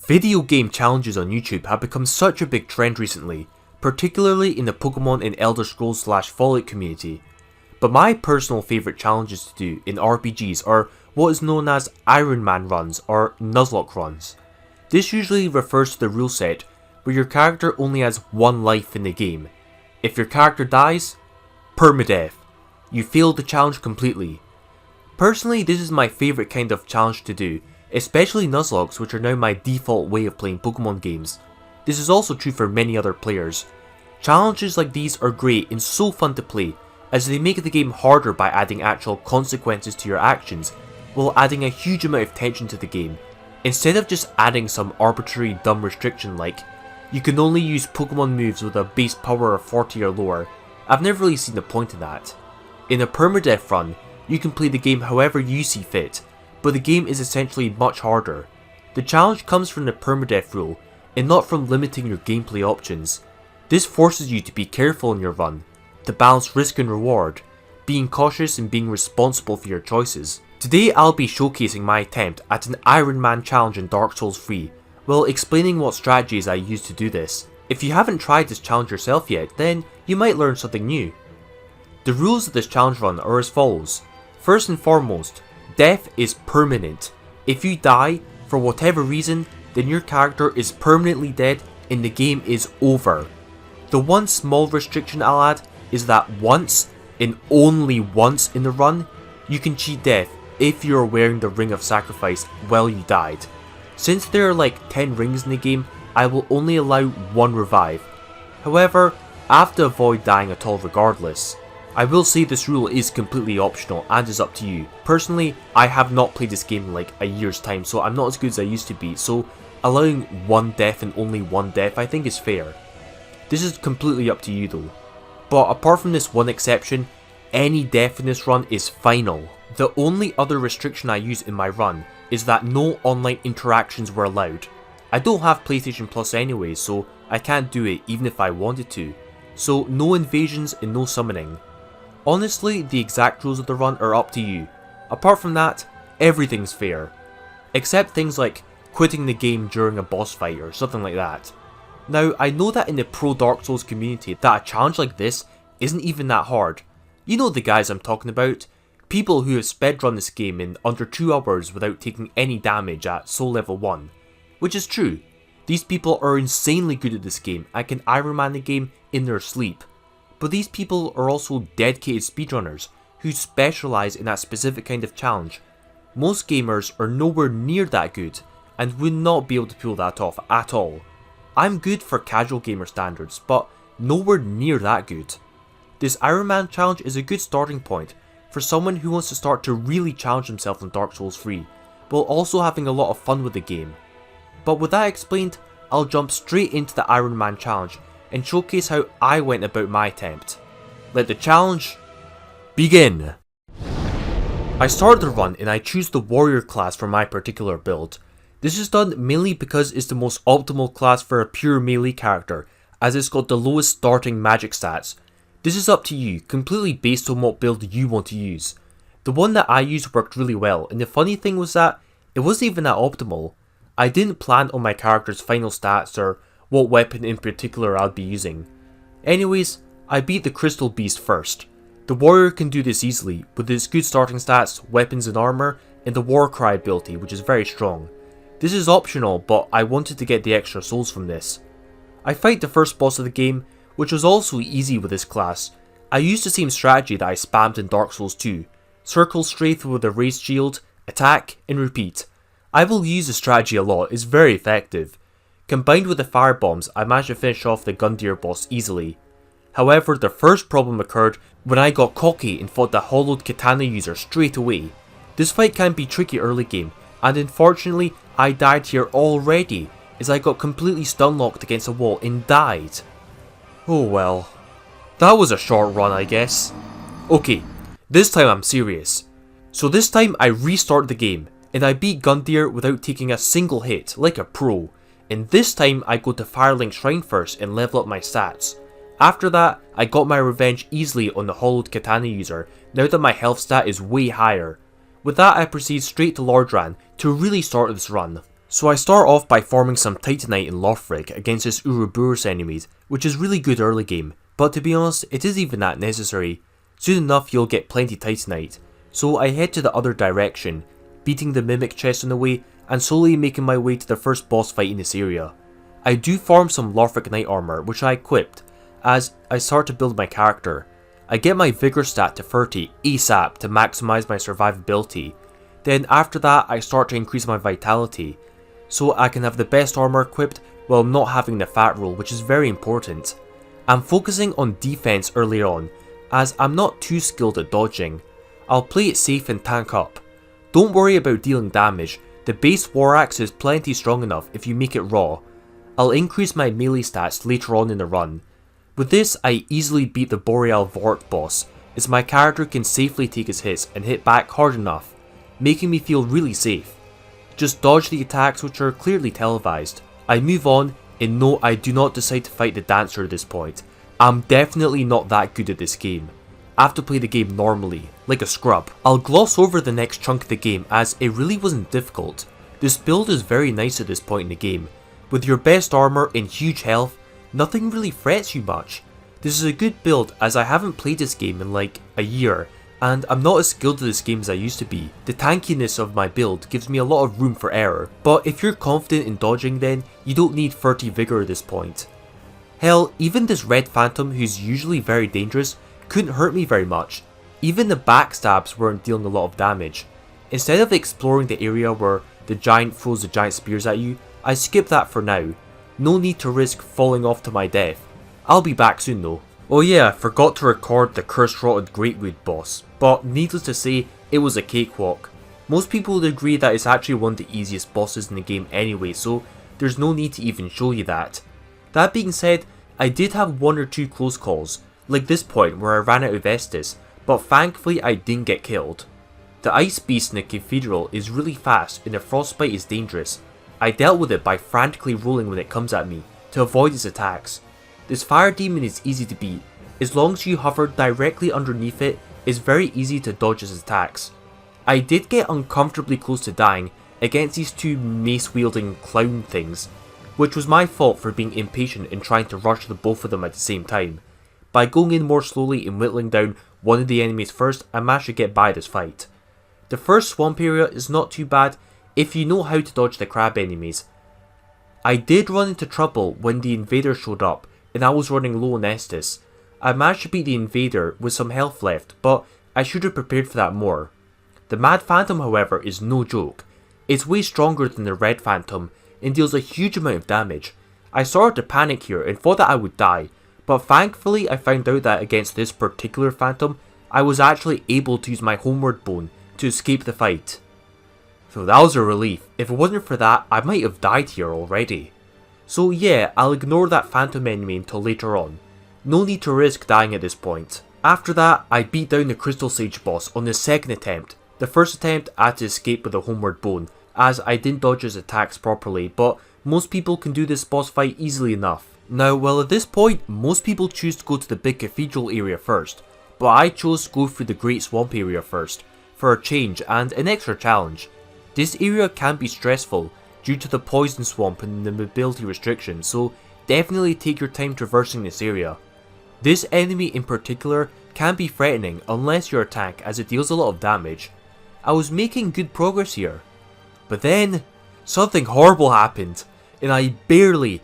Video game challenges on YouTube have become such a big trend recently, particularly in the Pokemon and Elder Scrolls / Fallout community. But my personal favourite challenges to do in RPGs are what is known as Iron Man runs or Nuzlocke runs. This usually refers to the rule set where your character only has one life in the game. If your character dies, PERMADEATH. You failed the challenge completely. Personally, this is my favourite kind of challenge to do, especially Nuzlockes, which are now my default way of playing Pokemon games. This is also true for many other players. Challenges like these are great and so fun to play, as they make the game harder by adding actual consequences to your actions, while adding a huge amount of tension to the game, instead of just adding some arbitrary dumb restriction like, you can only use Pokemon moves with a base power of 40 or lower. I've never really seen the point in that. In a PERMADEATH run, you can play the game however you see fit, but the game is essentially much harder. The challenge comes from the PERMADEATH rule, and not from limiting your gameplay options. This forces you to be careful in your run, to balance risk and reward, being cautious and being responsible for your choices. Today I'll be showcasing my attempt at an Iron Man challenge in Dark Souls 3, while explaining what strategies I use to do this. If you haven't tried this challenge yourself yet, then you might learn something new. The rules of this challenge run are as follows. First and foremost, death is permanent. If you die, for whatever reason, then your character is permanently dead and the game is over. The one small restriction I'll add is that once, and only once in the run, you can cheat death if you are wearing the Ring of Sacrifice while you died. Since there are like 10 rings in the game, I will only allow one revive. However, I have to avoid dying at all regardless. I will say this rule is completely optional and is up to you. Personally, I have not played this game in like a year's time, so I'm not as good as I used to be, so allowing one death and only one death I think is fair. This is completely up to you though. But apart from this one exception, any death in this run is final. The only other restriction I use in my run is that no online interactions were allowed. I don't have PlayStation Plus anyway, so I can't do it even if I wanted to. So no invasions and no summoning. Honestly, the exact rules of the run are up to you. Apart from that, everything's fair. Except things like quitting the game during a boss fight or something like that. Now, I know that in the pro Dark Souls community that a challenge like this isn't even that hard. You know the guys I'm talking about. People who have speedrun this game in under 2 hours without taking any damage at Soul Level 1. Which is true. These people are insanely good at this game and can Iron Man the game in their sleep. But these people are also dedicated speedrunners who specialise in that specific kind of challenge. Most gamers are nowhere near that good and would not be able to pull that off at all. I'm good for casual gamer standards, but nowhere near that good. This Iron Man challenge is a good starting point for someone who wants to start to really challenge himself in Dark Souls 3, while also having a lot of fun with the game. But with that explained, I'll jump straight into the Iron Man challenge and showcase how I went about my attempt. Let the challenge begin! I start the run and I choose the warrior class for my particular build. This is done mainly because it's the most optimal class for a pure melee character, as it's got the lowest starting magic stats. This is up to you, completely based on what build you want to use. The one that I used worked really well, and the funny thing was that it wasn't even that optimal. I didn't plan on my character's final stats or what weapon in particular I'd be using. Anyways, I beat the Crystal Beast first. The warrior can do this easily, with its good starting stats, weapons and armor, and the Warcry ability, which is very strong. This is optional, but I wanted to get the extra souls from this. I fight the first boss of the game, which was also easy with this class. I used the same strategy that I spammed in Dark Souls 2. Circle strafe with a raised shield, attack, and repeat. I will use this strategy a lot, it's very effective. Combined with the fire bombs, I managed to finish off the Gundyr boss easily. However, the first problem occurred when I got cocky and fought the hollowed katana user straight away. This fight can be tricky early game, and unfortunately I died here already, as I got completely stun locked against a wall and died. Oh well. That was a short run I guess. Okay, this time I'm serious. So this time I restart the game, and I beat Gundyr without taking a single hit, like a pro. And this time I go to Firelink Shrine first and level up my stats. After that, I got my revenge easily on the hollowed katana user, now that my health stat is way higher. With that I proceed straight to Lordran to really start this run. So I start off by farming some Titanite and Lothric against this Ouroboros enemies, which is really good early game, but to be honest, it isn't even that necessary. Soon enough you'll get plenty Titanite, so I head to the other direction, beating the Mimic chest on the way and slowly making my way to the first boss fight in this area. I do farm some Lothric Knight armor, which I equipped as I start to build my character. I get my Vigor stat to 30 ASAP to maximize my survivability. Then after that I start to increase my vitality, so I can have the best armor equipped while not having the fat roll, which is very important. I'm focusing on defense earlier on, as I'm not too skilled at dodging. I'll play it safe and tank up. Don't worry about dealing damage, the base War Axe is plenty strong enough if you make it raw. I'll increase my melee stats later on in the run. With this I easily beat the Boreal Vort boss, as my character can safely take his hits and hit back hard enough, making me feel really safe. Just dodge the attacks which are clearly televised. I move on, and no, I do not decide to fight the Dancer at this point. I'm definitely not that good at this game. I have to play the game normally, like a scrub. I'll gloss over the next chunk of the game as it really wasn't difficult. This build is very nice at this point in the game. With your best armor and huge health, nothing really frets you much. This is a good build as I haven't played this game in like a year, and I'm not as skilled at this game as I used to be. The tankiness of my build gives me a lot of room for error, but if you're confident in dodging then, you don't need 30 vigor at this point. Hell, even this Red Phantom, who's usually very dangerous, couldn't hurt me very much. Even the backstabs weren't dealing a lot of damage. Instead of exploring the area where the giant throws the giant spears at you, I skip that for now. No need to risk falling off to my death. I'll be back soon though. Oh yeah, I forgot to record the Cursed Rotted Greatwood boss, but needless to say, it was a cakewalk. Most people would agree that it's actually one of the easiest bosses in the game anyway, so there's no need to even show you that. That being said, I did have one or two close calls, like this point where I ran out of Estus, but thankfully I didn't get killed. The Ice Beast in the Cathedral is really fast and the Frostbite is dangerous. I dealt with it by frantically rolling when it comes at me, to avoid its attacks. This Fire Demon is easy to beat. As long as you hover directly underneath it, it's very easy to dodge its attacks. I did get uncomfortably close to dying against these two mace wielding clown things, which was my fault for being impatient and trying to rush the both of them at the same time. By going in more slowly and whittling down one of the enemies first, I managed to get by this fight. The first swamp area is not too bad if you know how to dodge the crab enemies. I did run into trouble when the invader showed up and I was running low on Estus. I managed to beat the invader with some health left, but I should have prepared for that more. The Mad Phantom however is no joke. It's way stronger than the Red Phantom and deals a huge amount of damage. I started to panic here and thought that I would die, but thankfully I found out that against this particular Phantom, I was actually able to use my Homeward Bone to escape the fight. So that was a relief. If it wasn't for that, I might have died here already. So yeah, I'll ignore that Phantom enemy until later on. No need to risk dying at this point. After that, I beat down the Crystal Sage boss on the second attempt. The first attempt I had to escape with a Homeward Bone, as I didn't dodge his attacks properly, but most people can do this boss fight easily enough. Now, well at this point, most people choose to go to the big cathedral area first, but I chose to go through the Great Swamp area first, for a change and an extra challenge. This area can be stressful due to the poison swamp and the mobility restrictions, so definitely take your time traversing this area. This enemy in particular can be threatening unless you're a tank, as it deals a lot of damage. I was making good progress here, but then something horrible happened and I barely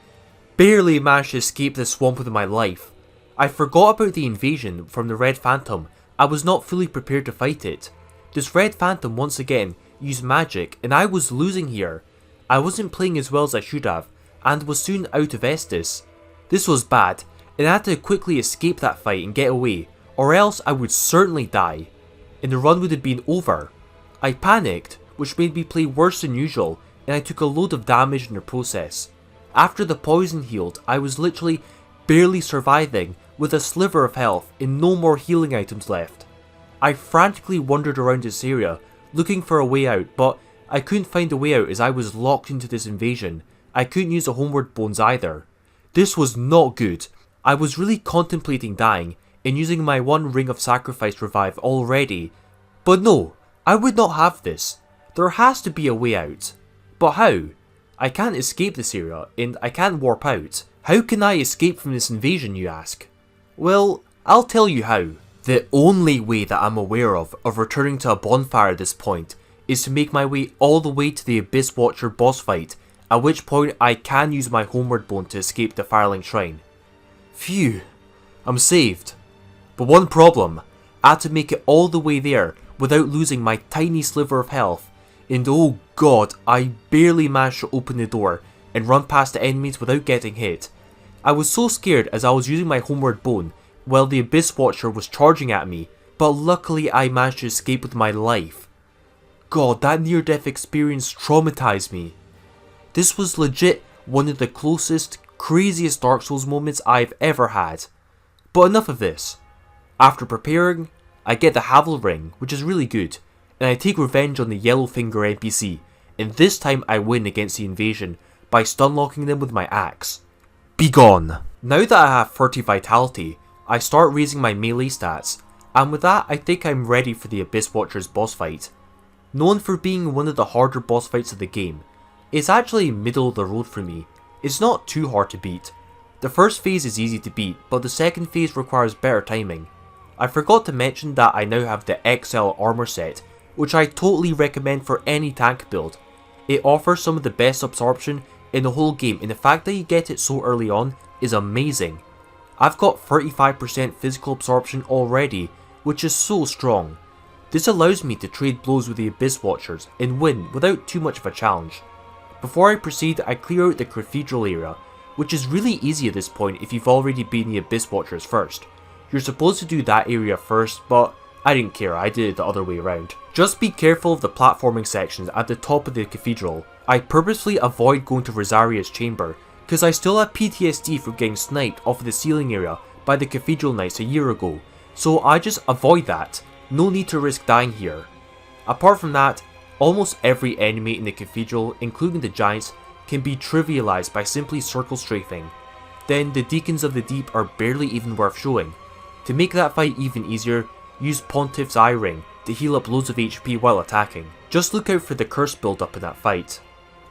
managed to escape this swamp with my life. I forgot about the invasion from the Red Phantom. I was not fully prepared to fight it. This Red Phantom once again used magic and I was losing here. I wasn't playing as well as I should have and was soon out of Estus. This was bad and I had to quickly escape that fight and get away, or else I would certainly die and the run would have been over. I panicked, which made me play worse than usual, and I took a load of damage in the process. After the poison healed, I was literally barely surviving with a sliver of health and no more healing items left. I frantically wandered around this area looking for a way out, but I couldn't find a way out as I was locked into this invasion. I couldn't use the Homeward Bones either. This was not good. I was really contemplating dying and using my one Ring of Sacrifice revive already, but no, I would not have this. There has to be a way out. But how? I can't escape this area, and I can't warp out. How can I escape from this invasion, you ask? Well, I'll tell you how. The only way that I'm aware of returning to a bonfire at this point is to make my way all the way to the Abyss Watcher boss fight, at which point I can use my homeward bone to escape the Firelink Shrine. Phew, I'm saved. But one problem, I had to make it all the way there without losing my tiny sliver of health, and oh god, I barely managed to open the door and run past the enemies without getting hit. I was so scared as I was using my homeward bone while the Abyss Watcher was charging at me, but luckily I managed to escape with my life. God, that near-death experience traumatized me. This was legit one of the closest, craziest Dark Souls moments I've ever had. But enough of this. After preparing, I get the Havel Ring, which is really good, and I take revenge on the Yellowfinger NPC, and this time I win against the invasion by stunlocking them with my axe. Be gone! Now that I have 30 vitality, I start raising my melee stats, and with that I think I'm ready for the Abyss Watcher's boss fight. Known for being one of the harder boss fights of the game, it's actually middle of the road for me. It's not too hard to beat. The first phase is easy to beat, but the second phase requires better timing. I forgot to mention that I now have the XL armor set, which I totally recommend for any tank build. It offers some of the best absorption in the whole game, and the fact that you get it so early on is amazing. I've got 35% physical absorption already, which is so strong. This allows me to trade blows with the Abyss Watchers and win without too much of a challenge. Before I proceed, I clear out the cathedral area, which is really easy at this point if you've already beaten the Abyss Watchers first. You're supposed to do that area first, but I didn't care, I did it the other way around. Just be careful of the platforming sections at the top of the cathedral. I purposefully avoid going to Rosaria's chamber, because I still have PTSD from getting sniped off of the ceiling area by the cathedral knights a year ago, so I just avoid that. No need to risk dying here. Apart from that, almost every enemy in the cathedral, including the giants, can be trivialized by simply circle strafing. Then the Deacons of the Deep are barely even worth showing. To make that fight even easier, use Pontiff's Eye Ring to heal up loads of HP while attacking. Just look out for the curse build up in that fight.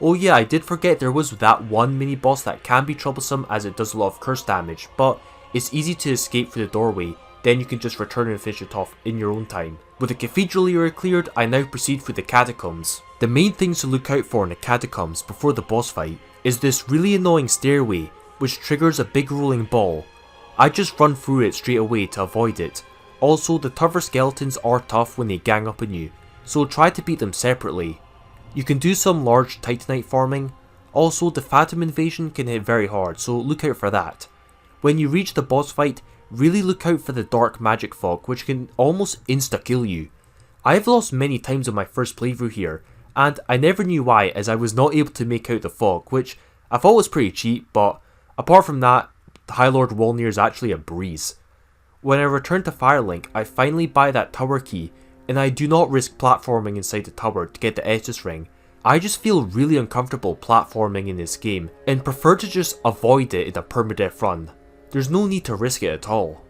Oh yeah, I did forget there was that one mini boss that can be troublesome as it does a lot of curse damage, but it's easy to escape through the doorway, then you can just return and finish it off in your own time. With the cathedral area cleared, I now proceed through the catacombs. The main things to look out for in the catacombs before the boss fight is this really annoying stairway which triggers a big rolling ball. I just run through it straight away to avoid it. Also, the tougher skeletons are tough when they gang up on you, so try to beat them separately. You can do some large titanite farming. Also, the Phantom invasion can hit very hard, so look out for that. When you reach the boss fight, really look out for the dark magic fog, which can almost insta-kill you. I have lost many times on my first playthrough here, and I never knew why as I was not able to make out the fog, which I thought was pretty cheap, but apart from that, the High Lord Wolnir is actually a breeze. When I return to Firelink, I finally buy that tower key, and I do not risk platforming inside the tower to get the Estus ring. I just feel really uncomfortable platforming in this game, and prefer to just avoid it in a permadeath run. There's no need to risk it at all.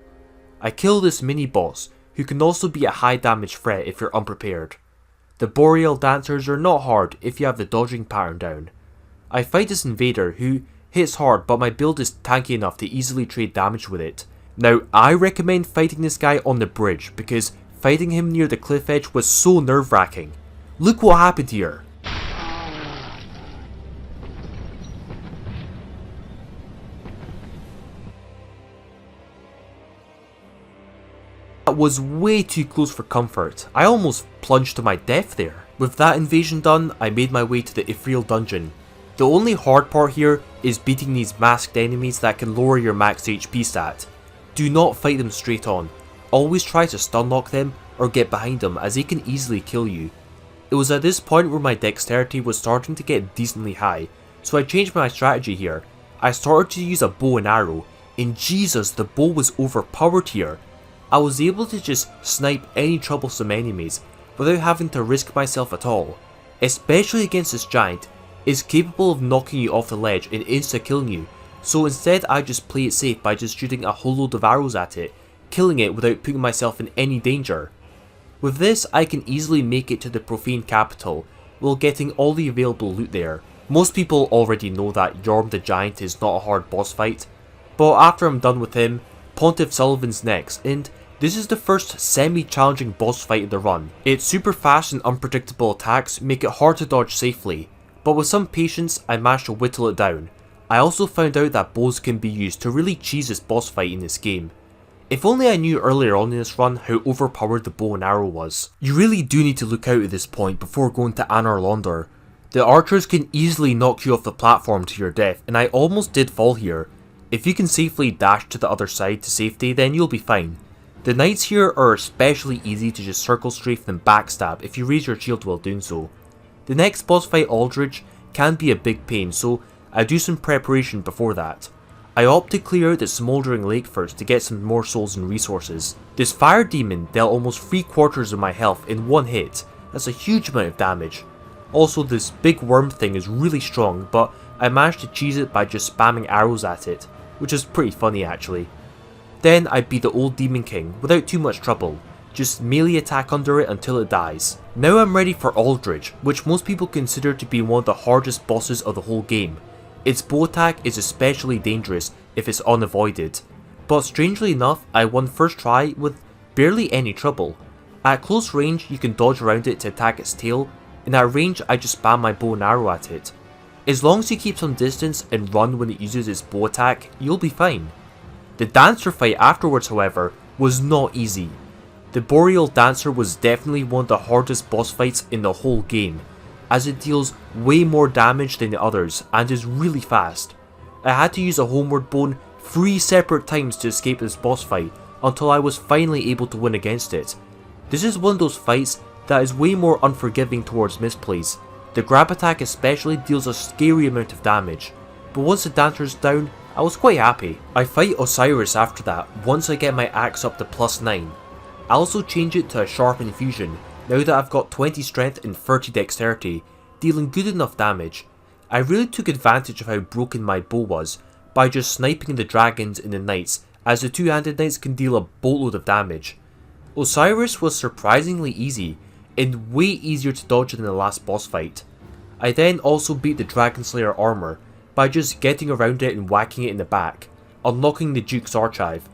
I kill this mini boss, who can also be a high damage threat if you're unprepared. The Boreal Dancers are not hard if you have the dodging pattern down. I fight this invader who hits hard, but my build is tanky enough to easily trade damage with it. Now, I recommend fighting this guy on the bridge, because fighting him near the cliff edge was so nerve-wracking. Look what happened here. That was way too close for comfort. I almost plunged to my death there. With that invasion done, I made my way to the Ethereal dungeon. The only hard part here is beating these masked enemies that can lower your max HP stat. Do not fight them straight on. Always try to stunlock them or get behind them, as they can easily kill you. It was at this point where my dexterity was starting to get decently high, so I changed my strategy here. I started to use a bow and arrow, and Jesus, the bow was overpowered here. I was able to just snipe any troublesome enemies without having to risk myself at all. Especially against this giant, it's capable of knocking you off the ledge and insta-killing you, so instead I just play it safe by just shooting a whole load of arrows at it, killing it without putting myself in any danger. With this, I can easily make it to the Profane Capital while getting all the available loot there. Most people already know that Yorm the Giant is not a hard boss fight, but after I'm done with him, Pontiff Sullivan's next, and this is the first semi-challenging boss fight of the run. Its super fast and unpredictable attacks make it hard to dodge safely, but with some patience I managed to whittle it down. I also found out that bows can be used to really cheese this boss fight in this game. If only I knew earlier on in this run how overpowered the bow and arrow was. You really do need to look out at this point before going to Anar Londor. The archers can easily knock you off the platform to your death, and I almost did fall here. If you can safely dash to the other side to safety, then you'll be fine. The knights here are especially easy to just circle strafe and backstab if you raise your shield while doing so. The next boss fight, Aldridge, can be a big pain, so I do some preparation before that. I opt to clear out the Smouldering Lake first to get some more souls and resources. This fire demon dealt almost 3/4 of my health in one hit. That's a huge amount of damage. Also, this big worm thing is really strong, but I managed to cheese it by just spamming arrows at it, which is pretty funny actually. Then I beat the old Demon King without too much trouble, just melee attack under it until it dies. Now I'm ready for Aldridge, which most people consider to be one of the hardest bosses of the whole game. Its bow attack is especially dangerous if it's unavoided, but strangely enough I won first try with barely any trouble. At close range you can dodge around it to attack its tail, and at range I just spam my bow and arrow at it. As long as you keep some distance and run when it uses its bow attack, you'll be fine. The Dancer fight afterwards, however, was not easy. The Boreal Dancer was definitely one of the hardest boss fights in the whole game, as it deals way more damage than the others and is really fast. I had to use a Homeward Bone 3 separate times to escape this boss fight until I was finally able to win against it. This is one of those fights that is way more unforgiving towards misplays. The grab attack especially deals a scary amount of damage, but once the Dancer's down, I was quite happy. I fight Osiris after that once I get my axe up to +9. I also change it to a Sharpened Fusion now that I've got 20 strength and 30 dexterity, dealing good enough damage. I really took advantage of how broken my bow was by just sniping the dragons and the knights, as the two-handed knights can deal a boatload of damage. Osiris was surprisingly easy and way easier to dodge than the last boss fight. I then also beat the Dragon Slayer armor by just getting around it and whacking it in the back, unlocking the Duke's Archive.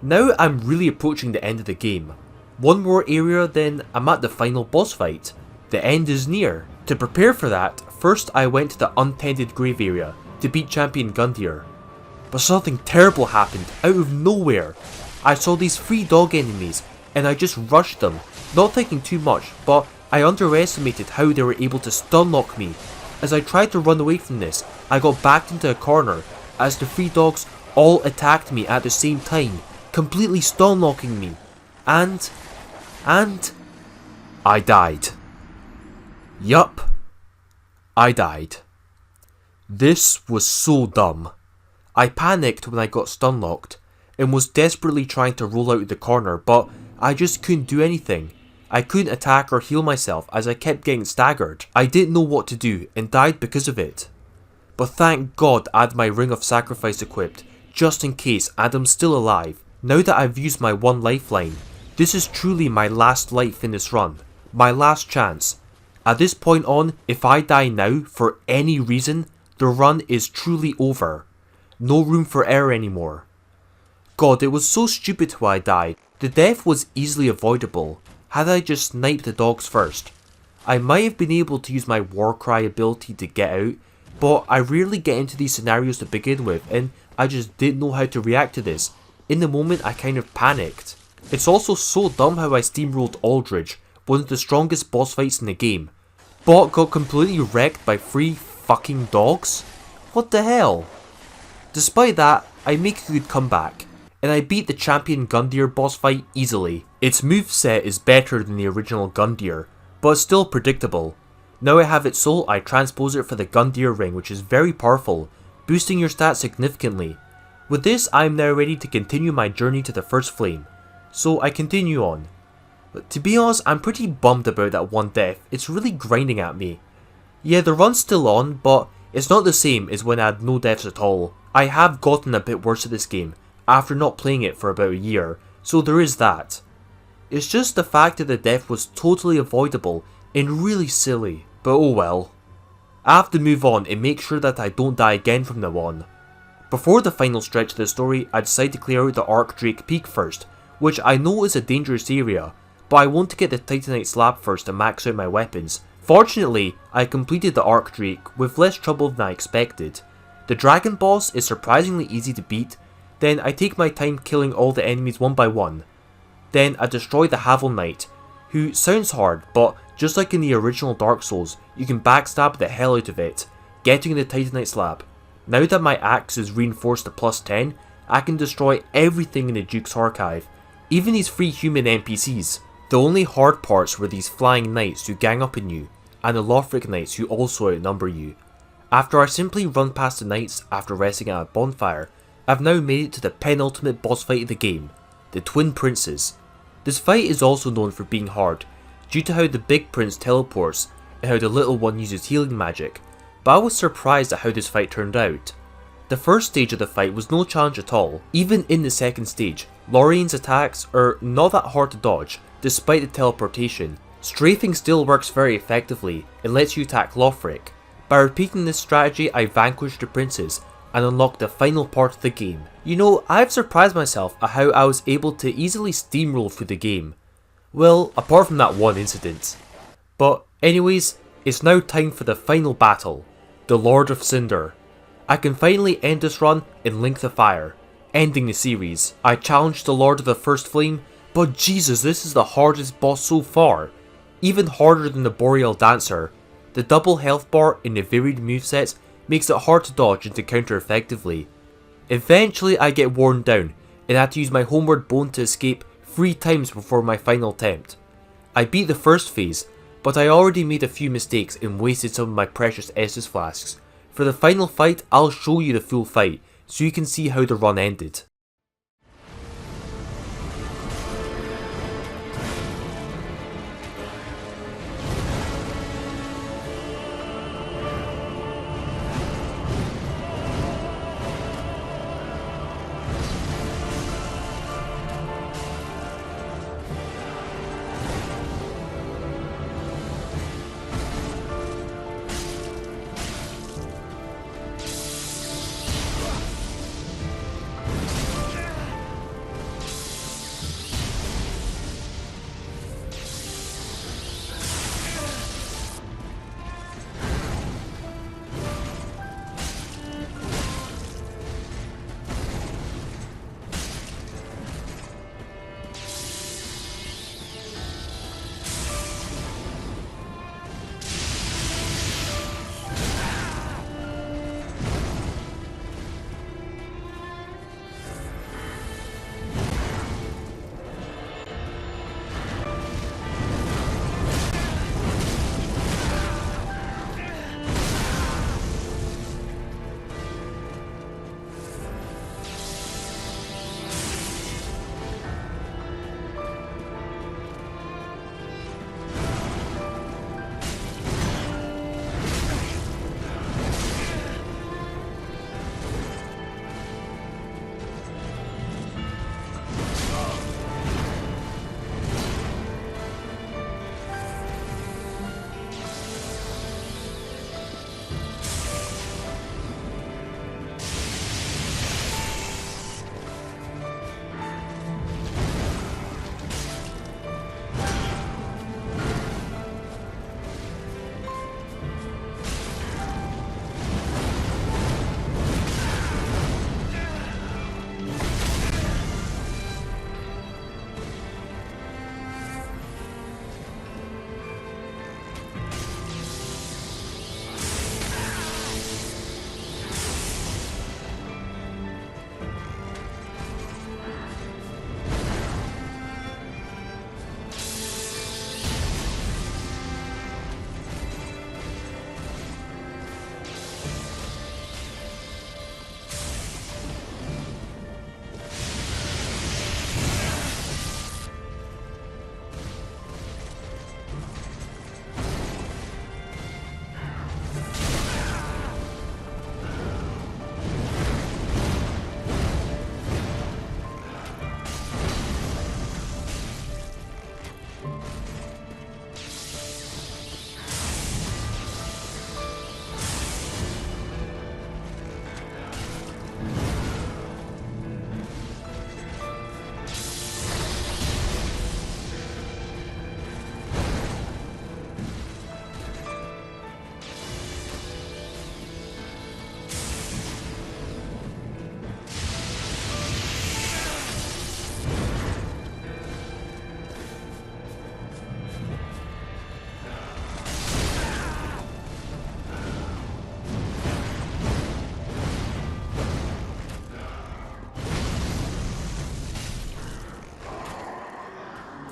Now I'm really approaching the end of the game. One more area, then I'm at the final boss fight. The end is near. To prepare for that, first I went to the Untended Grave area to beat Champion Gundyr. But something terrible happened out of nowhere. I saw these 3 dog enemies and I just rushed them, not thinking too much, but I underestimated how they were able to stun lock me. As I tried to run away from this, I got backed into a corner as the 3 dogs all attacked me at the same time, completely stun locking me. And I died. Yup, I died. This was so dumb. I panicked when I got stun locked and was desperately trying to roll out of the corner, but I just couldn't do anything. I couldn't attack or heal myself as I kept getting staggered. I didn't know what to do and died because of it. But thank God I had my Ring of Sacrifice equipped, just in case, and I'm still alive. Now that I've used my 1 lifeline, this is truly my last life in this run. My last chance. At this point on, if I die now for any reason, the run is truly over. No room for error anymore. God, it was so stupid how I died. The death was easily avoidable had I just sniped the dogs first. I might have been able to use my Warcry ability to get out, but I rarely get into these scenarios to begin with, and I just didn't know how to react to this. In the moment I kind of panicked. It's also so dumb how I steamrolled Aldridge, one of the strongest boss fights in the game, but got completely wrecked by 3 fucking dogs? What the hell? Despite that, I make a good comeback, and I beat the Champion Gundyr boss fight easily. Its moveset is better than the original Gundyr, but still predictable. Now I have its soul, I transpose it for the Gundyr ring, which is very powerful, boosting your stats significantly. With this, I am now ready to continue my journey to the First Flame, so I continue on. But to be honest, I'm pretty bummed about that 1 death. It's really grinding at me. Yeah, the run's still on, but it's not the same as when I had no deaths at all. I have gotten a bit worse at this game, after not playing it for about a year, so there is that. It's just the fact that the death was totally avoidable and really silly, but oh well. I have to move on and make sure that I don't die again from now on. Before the final stretch of the story, I decide to clear out the Archdrake Peak first, which I know is a dangerous area, but I want to get the Titanite slab first to max out my weapons. Fortunately, I completed the Archdrake with less trouble than I expected. The dragon boss is surprisingly easy to beat, then I take my time killing all the enemies one by one. Then I destroy the Havel Knight, who sounds hard, but just like in the original Dark Souls, you can backstab the hell out of it, getting the Titanite slab. Now that my axe is reinforced to plus 10, I can destroy everything in the Duke's Archive, even these free human NPCs. The only hard parts were these flying knights who gang up on you, and the Lothric knights who also outnumber you. After I simply run past the knights after resting at a bonfire, I've now made it to the penultimate boss fight of the game, the Twin Princes. This fight is also known for being hard, due to how the big prince teleports and how the little one uses healing magic, but I was surprised at how this fight turned out. The first stage of the fight was no challenge at all. Even in the second stage, Lorien's attacks are not that hard to dodge, despite the teleportation. Strafing still works very effectively and lets you attack Lothric. By repeating this strategy, I vanquished the princes and unlocked the final part of the game. You know, I've surprised myself at how I was able to easily steamroll through the game. Well, apart from that one incident. But anyways, it's now time for the final battle, the Lord of Cinder. I can finally end this run in Link the Fire, ending the series. I challenged the Lord of the First Flame, but Jesus, this is the hardest boss so far. Even harder than the Boreal Dancer. The double health bar and the varied movesets makes it hard to dodge and to counter effectively. Eventually I get worn down and had to use my homeward bone to escape 3 times before my final attempt. I beat the first phase, but I already made a few mistakes and wasted some of my precious Estus flasks. For the final fight, I'll show you the full fight so you can see how the run ended.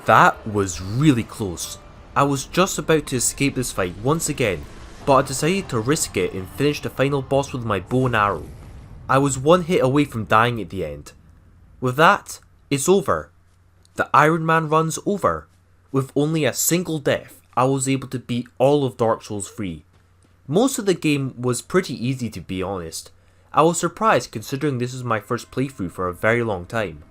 That was really close. I was just about to escape this fight once again, but I decided to risk it and finish the final boss with my bow and arrow. I was one hit away from dying at the end. With that, it's over. The Iron Man run's over. With only a single death, I was able to beat all of Dark Souls 3. Most of the game was pretty easy, to be honest. I was surprised considering this is my first playthrough for a very long time.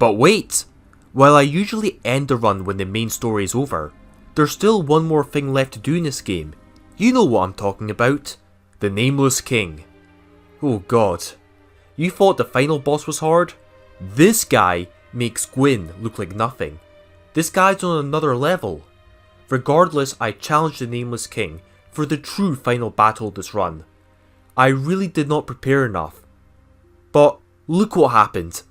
But wait! While I usually end the run when the main story is over, there's still one more thing left to do in this game. You know what I'm talking about. The Nameless King. Oh god. You thought the final boss was hard? This guy makes Gwyn look like nothing. This guy's on another level. Regardless, I challenged the Nameless King for the true final battle of this run. I really did not prepare enough. But look what happened.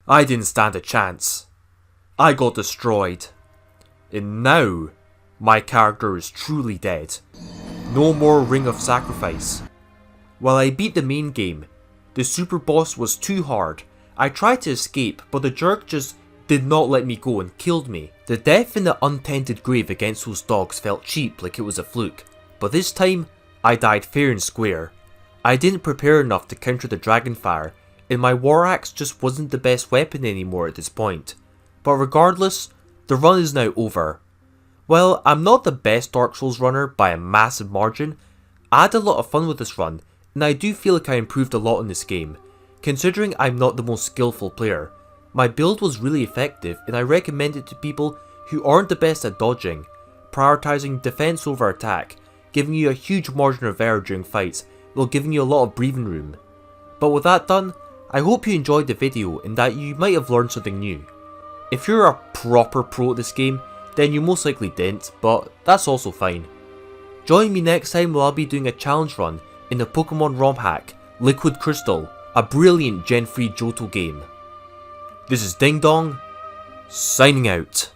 I didn't stand a chance. I got destroyed. And now, my character is truly dead. No more Ring of Sacrifice. While I beat the main game, The super boss was too hard. I tried to escape, but the jerk just did not let me go and killed me. The death in the untended grave against those dogs felt cheap, like it was a fluke. But this time, I died fair and square. I didn't prepare enough to counter the dragon fire, and my war axe just wasn't the best weapon anymore at this point. But regardless, the run is now over. While I'm not the best Dark Souls runner by a massive margin, I had a lot of fun with this run, and I do feel like I improved a lot in this game. Considering I'm not the most skillful player, my build was really effective and I recommend it to people who aren't the best at dodging, prioritising defense over attack, giving you a huge margin of error during fights, while giving you a lot of breathing room. But with that done, I hope you enjoyed the video and that you might have learned something new. If you're a proper pro at this game, then you most likely didn't, but that's also fine. Join me next time where I'll be doing a challenge run in the Pokemon ROM hack, Liquid Crystal, a brilliant Gen 3 Johto game. This is Ding Dong, signing out.